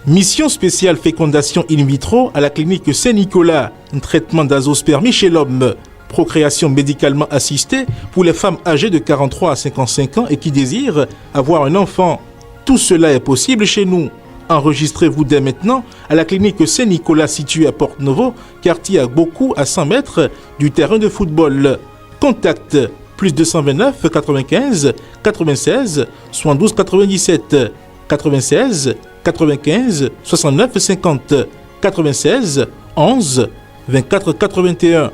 Mission spéciale fécondation in vitro à la clinique Saint-Nicolas, un traitement d'azospermie chez l'homme. Procréation médicalement assistée pour les femmes âgées de 43 à 55 ans et qui désirent avoir un enfant. Tout cela est possible chez nous. Enregistrez-vous dès maintenant à la clinique Saint-Nicolas située à Porte-Novo, quartier à Boku, à 100 mètres du terrain de football. Contact plus 229 95 96 72 97 96 95 69 50 96 11 24 81.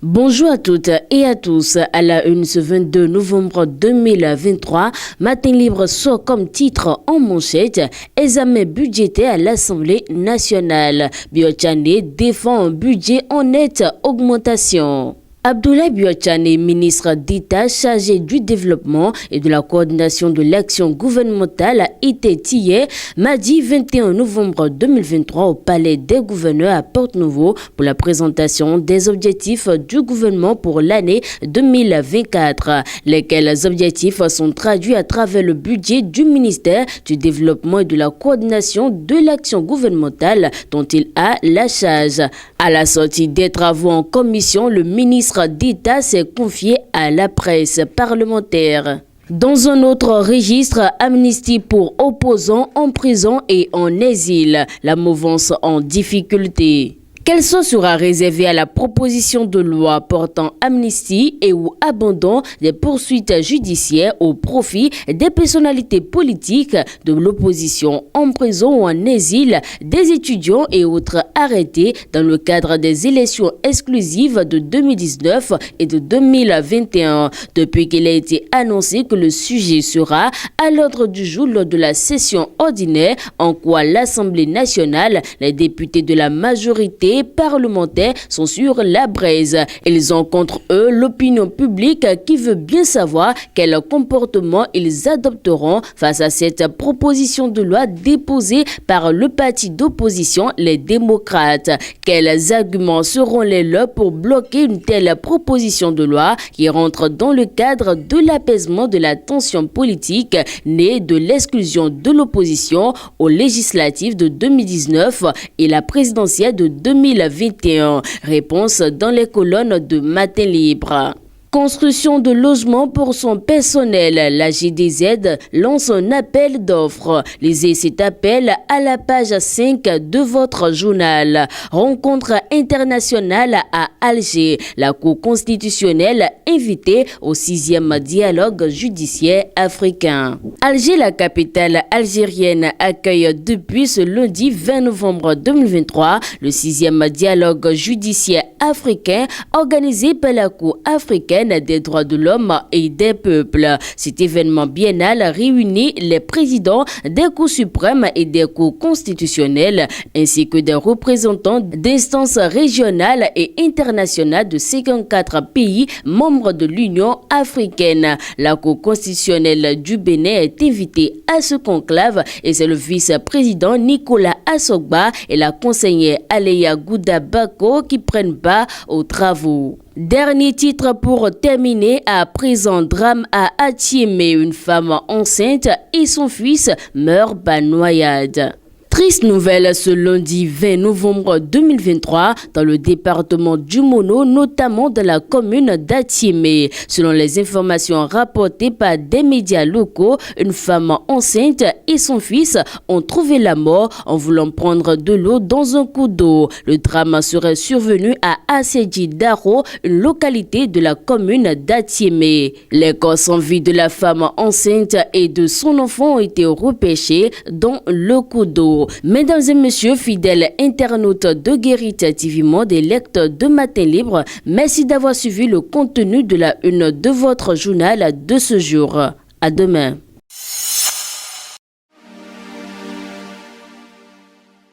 Bonjour à toutes et à tous. À la une ce 22 novembre 2023, Matin Libre sort comme titre en manchette examen budgétaire à l'Assemblée nationale. Biotchane défend un budget en nette augmentation. Abdoulaye Biotchane, ministre d'État chargé du développement et de la coordination de l'action gouvernementale, était hier, mardi 21 novembre 2023, au Palais des Gouverneurs à Porte-Novo pour la présentation des objectifs du gouvernement pour l'année 2024. Lesquels objectifs sont traduits à travers le budget du ministère du développement et de la coordination de l'action gouvernementale dont il a la charge. À la sortie des travaux en commission, le ministre d'État s'est confié à la presse parlementaire. Dans un autre registre, amnistie pour opposants en prison et en exil, la mouvance en difficulté. Quel sort sera réservé à la proposition de loi portant amnistie et ou abandon des poursuites judiciaires au profit des personnalités politiques de l'opposition en prison ou en exil, des étudiants et autres arrêtés dans le cadre des élections exclusives de 2019 et de 2021, depuis qu'il a été annoncé que le sujet sera à l'ordre du jour lors de la session ordinaire, en quoi l'Assemblée nationale, les députés de la majorité parlementaires sont sur la braise. Ils ont contre eux l'opinion publique qui veut bien savoir quel comportement ils adopteront face à cette proposition de loi déposée par le parti d'opposition, les démocrates. Quels arguments seront les leurs pour bloquer une telle proposition de loi qui rentre dans le cadre de l'apaisement de la tension politique née de l'exclusion de l'opposition aux législatives de 2019 et la présidentielle de 2021. Réponse dans les colonnes de Matin Libre. Construction de logements pour son personnel. La GDZ lance un appel d'offres. Lisez cet appel à la page 5 de votre journal. Rencontre internationale à Alger. La Cour constitutionnelle invitée au 6e dialogue judiciaire africain. Alger, la capitale algérienne, accueille depuis ce lundi 20 novembre 2023 le 6e dialogue judiciaire africain organisé par la Cour africaine des droits de l'homme et des peuples. Cet événement biennal réunit les présidents des cours suprêmes et des cours constitutionnelles, ainsi que des représentants d'instances régionales et internationales de 54 pays membres de l'Union africaine. La Cour constitutionnelle du Bénin est invitée à ce conclave et c'est le vice-président Nicolas Assogba et la conseillère Aleya Gouda Bako qui prennent part aux travaux. Dernier titre pour terminer, à présent drame à Atiémé, une femme enceinte et son fils meurent par noyade. Triste nouvelle ce lundi 20 novembre 2023 dans le département du Mono, notamment dans la commune d'Atiémé. Selon les informations rapportées par des médias locaux, une femme enceinte et son fils ont trouvé la mort en voulant prendre de l'eau dans un coup d'eau. Le drame serait survenu à Assédi Daro, une localité de la commune d'Atiémé. Les corps sans vie de la femme enceinte et de son enfant ont été repêchés dans le coup d'eau. Mesdames et messieurs, fidèles internautes de Guérite TV Monde et lecteurs de Matin Libre, merci d'avoir suivi le contenu de la une de votre journal de ce jour. À demain.